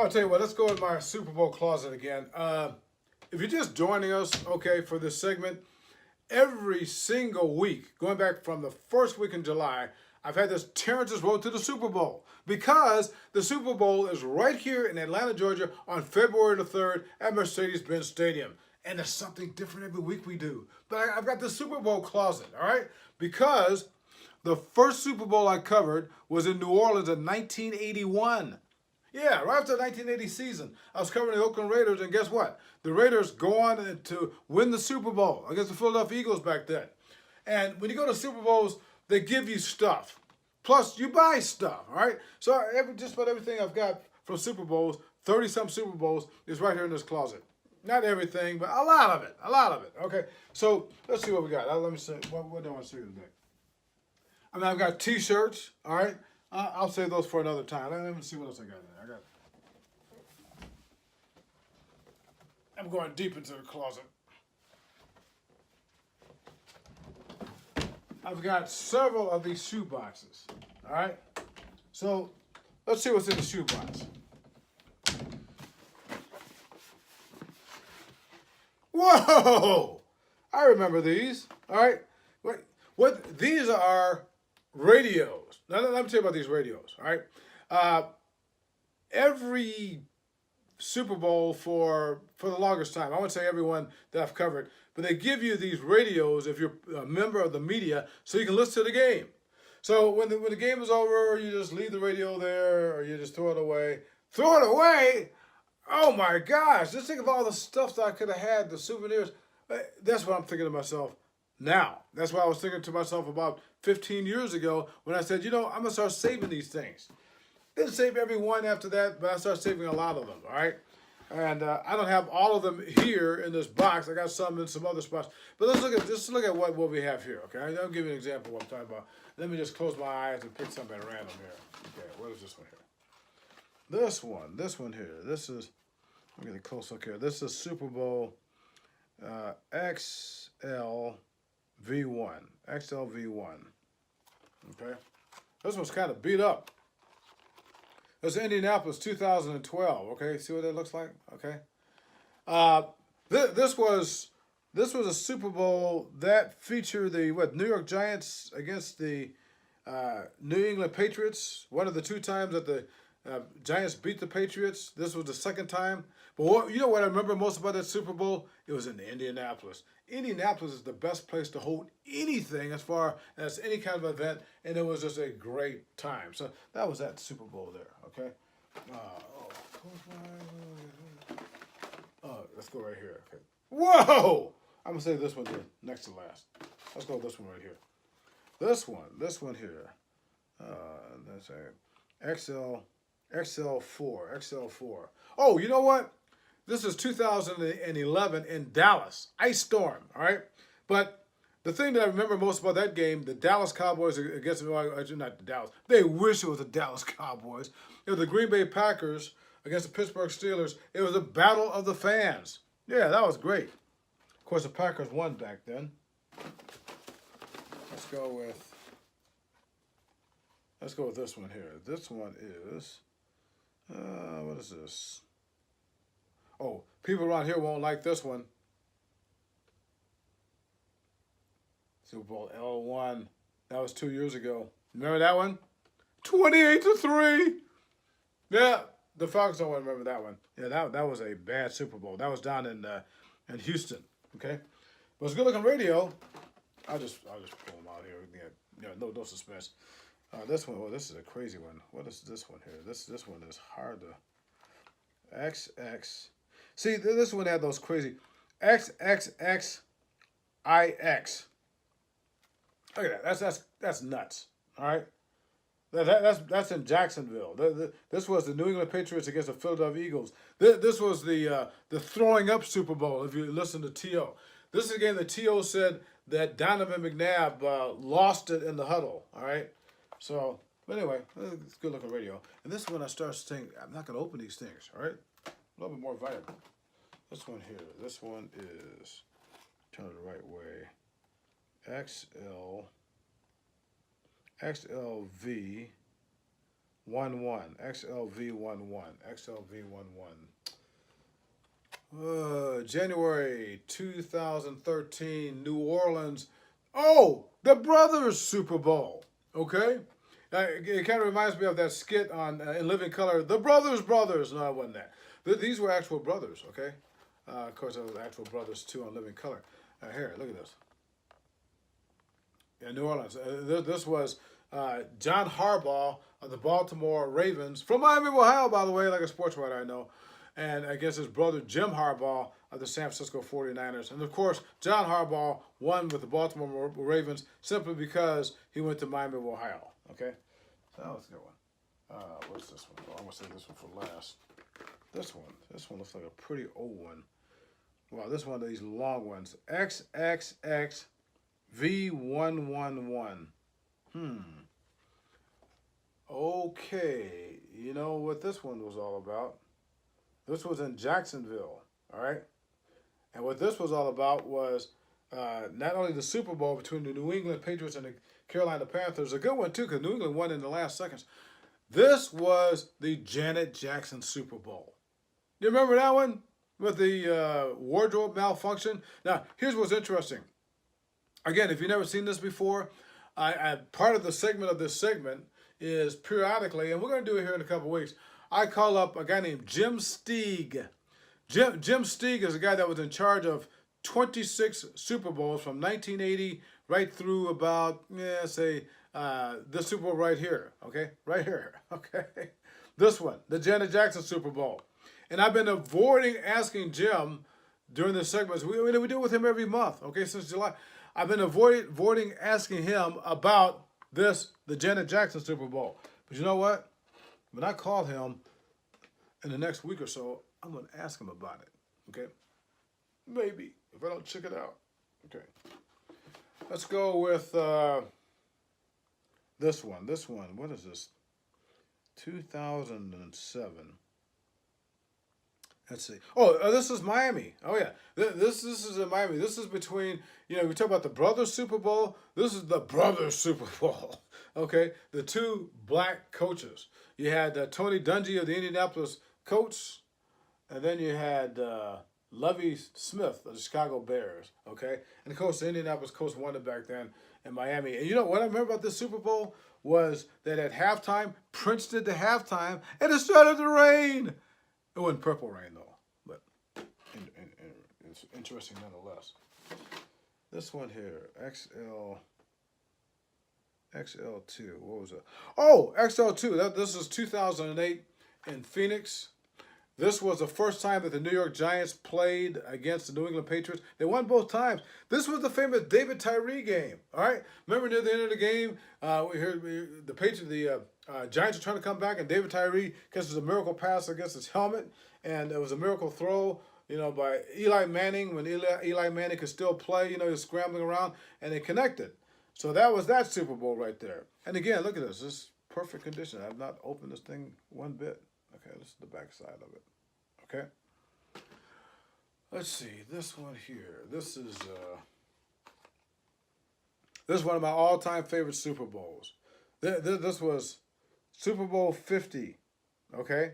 I'll tell you what, let's go in my Super Bowl closet again. If you're just joining us, okay, for this segment, every single week, going back from the first week in July, I've had this Terence's Road to the Super Bowl because the Super Bowl is right here in Atlanta, Georgia on February the 3rd at Mercedes-Benz Stadium. And there's something different every week we do. But I've got the Super Bowl closet, all right? Because the first Super Bowl I covered was in New Orleans in 1981. Yeah, right after the 1980 season, I was covering the Oakland Raiders, and guess what? The Raiders go on to win the Super Bowl against the Philadelphia Eagles back then. And when you go to Super Bowls, they give you stuff. Plus, you buy stuff, all right? So just about everything I've got from Super Bowls, 30-some Super Bowls, is right here in this closet. Not everything, but a lot of it, okay? So let's see what we got. Let me see, what do I want to see today? I mean, I've got T-shirts, all right? I'll save those for another time. Let me see what else I got in there. I'm going deep into the closet. I've got several of these shoe boxes, all right? So let's see what's in the shoe box. Whoa! I remember these, all right? These are radios. Now, let me tell you about these radios, all right? Every Super Bowl for the longest time, I wouldn't say everyone that I've covered, but they give you these radios if you're a member of the media so you can listen to the game. So when the game is over, you just leave the radio there or you just throw it away. Throw it away? Oh my gosh, just think of all the stuff that I could have had, the souvenirs. That's what I'm thinking to myself now. That's what I was thinking to myself about 15 years ago when I said, I'm going to start saving these things. Didn't save every one after that, but I started saving a lot of them, all right? And I don't have all of them here in this box. I got some in some other spots. But let's look at what we have here, okay? I'll give you an example of what I'm talking about. Let me just close my eyes and pick something at random here. Okay, what is this one here? This one here. This is, let me get a close look here. This is Super Bowl XLV1. XLV1. Okay? This one's kind of beat up. This is Indianapolis 2012. Okay, see what that looks like? Okay. This was a Super Bowl that featured the New York Giants against the New England Patriots. One of the two times that the Giants beat the Patriots. This was the second time. But what I remember most about that Super Bowl? It was in Indianapolis. Indianapolis is the best place to hold anything as far as any kind of event, and it was just a great time. So that was that Super Bowl there, okay? Let's go right here, okay? Whoa! I'm going to say this one here, next to last. Let's go with this one right here. This one here. That's a XL4. Oh, you know what? This is 2011 in Dallas. Ice storm, all right? But the thing that I remember most about that game, the Dallas Cowboys against, not the Dallas, they wish it was the Dallas Cowboys. It was the Green Bay Packers against the Pittsburgh Steelers. It was a battle of the fans. Yeah, that was great. Of course, the Packers won back then. Let's go with this one here. This one is, what is this? Oh, people around here won't like this one. Super Bowl L1. That was 2 years ago. Remember that one? 28-3. Yeah, the Falcons don't want to remember that one. Yeah, that was a bad Super Bowl. That was down in Houston. Okay, but it's good looking radio. I'll just pull them out here. Yeah, no suspense. This one. Oh, this is a crazy one. What is this one here? This one is hard to. XX. See, this one had those crazy XXXIX. Look at that. That's nuts. All right. That's in Jacksonville. This was the New England Patriots against the Philadelphia Eagles. This was the throwing up Super Bowl. If you listen to T.O., this is a game that T.O. said that Donovan McNabb lost it in the huddle. All right. So, but anyway, it's good looking radio. And this is when I start saying I'm not going to open these things. All right. A little bit more vibrant. This one here. This one is, turn it the right way. XLV1. XLV11. XLV11. January 2013, New Orleans. Oh, the Brothers Super Bowl. Okay? It kind of reminds me of that skit on in Living Color. The Brothers. No, it wasn't that. These were actual brothers, okay? Of course, there was actual brothers too on Living Color. Here, look at this. In New Orleans. This was John Harbaugh of the Baltimore Ravens, from Miami, Ohio, by the way, like a sports writer I know, and against his brother Jim Harbaugh of the San Francisco 49ers. And of course, John Harbaugh won with the Baltimore Ravens simply because he went to Miami, Ohio. Okay? So that was a good one. What's this one? Oh, I'm going to save this one for last. This one looks like a pretty old one. Wow, this one of these long ones. XXX V111. Okay, you know what this one was all about? This was in Jacksonville, all right? And what this was all about was not only the Super Bowl between the New England Patriots and the Carolina Panthers, a good one too, because New England won in the last seconds. This was the Janet Jackson Super Bowl. You remember that one with the wardrobe malfunction? Now, here's what's interesting. Again, if you've never seen this before, part of the segment of this segment is periodically, and we're going to do it here in a couple of weeks, I call up a guy named Jim Steig. Jim Steig is a guy that was in charge of 26 Super Bowls from 1980 right through about, say, this Super Bowl right here, okay? Right here, okay? This one, the Janet Jackson Super Bowl. And I've been avoiding asking Jim during the segments. We do it with him every month, okay, since July. I've been avoiding asking him about the Janet Jackson Super Bowl. But you know what? When I call him in the next week or so, I'm going to ask him about it, okay? Maybe, if I don't check it out. Okay. Let's go with this one. What is this? 2007. Let's see. Oh, this is Miami. Oh, yeah. This is in Miami. This is between, we talk about the Brothers Super Bowl. This is the Brothers Super Bowl. Okay? The two black coaches. You had Tony Dungy of the Indianapolis Colts, and then you had Lovie Smith of the Chicago Bears. Okay? And of course, the Indianapolis Colts won it back then in Miami. And you know what I remember about this Super Bowl was that at halftime, Prince did the halftime, and it started to rain. It wasn't purple rain, though, but it's interesting nonetheless. This one here, XL2, what was it? Oh, XL2, this is 2008 in Phoenix. This was the first time that the New York Giants played against the New England Patriots. They won both times. This was the famous David Tyree game, all right? Remember near the end of the game, we heard the Giants are trying to come back, and David Tyree catches a miracle pass against his helmet, and it was a miracle throw, by Eli Manning when Eli Manning could still play. He was scrambling around, and they connected. So that was that Super Bowl right there. And again, look at this. This is perfect condition. I've not opened this thing one bit. Okay, this is the back side of it. Okay. Let's see. This one here. This is one of my all-time favorite Super Bowls. This was Super Bowl 50, okay?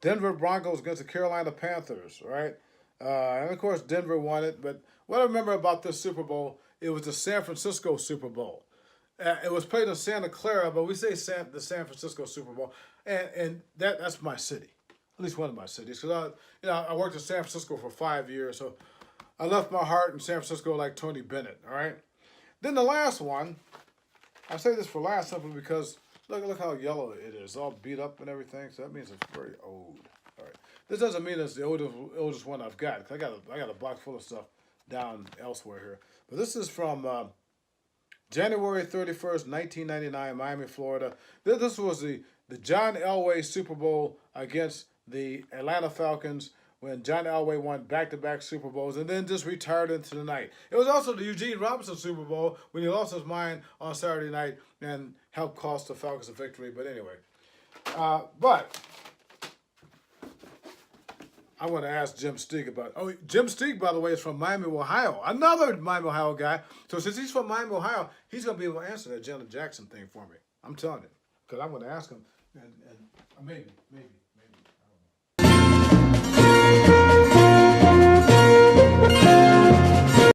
Denver Broncos against the Carolina Panthers, right? And, of course, Denver won it. But what I remember about this Super Bowl, it was the San Francisco Super Bowl. It was played in Santa Clara, but we say the San Francisco Super Bowl. And that's my city, at least one of my cities. Because I worked in San Francisco for 5 years, so I left my heart in San Francisco like Tony Bennett, all right? Then the last one, I say this for last simply because look how yellow it is, all beat up and everything. So that means it's very old. All right. This doesn't mean it's the oldest one I've got. I got a box full of stuff down elsewhere here. But this is from January 31st, 1999, Miami, Florida. This was the John Elway Super Bowl against the Atlanta Falcons, when John Elway won back-to-back Super Bowls and then just retired into the night. It was also the Eugene Robinson Super Bowl when he lost his mind on Saturday night and helped cost the Falcons a victory. But anyway, but I want to ask Jim Steig about. Oh, Jim Steig, by the way, is from Miami, Ohio. Another Miami, Ohio guy. So since he's from Miami, Ohio, he's going to be able to answer that Janet Jackson thing for me. I'm telling you, because I'm going to ask him. and maybe.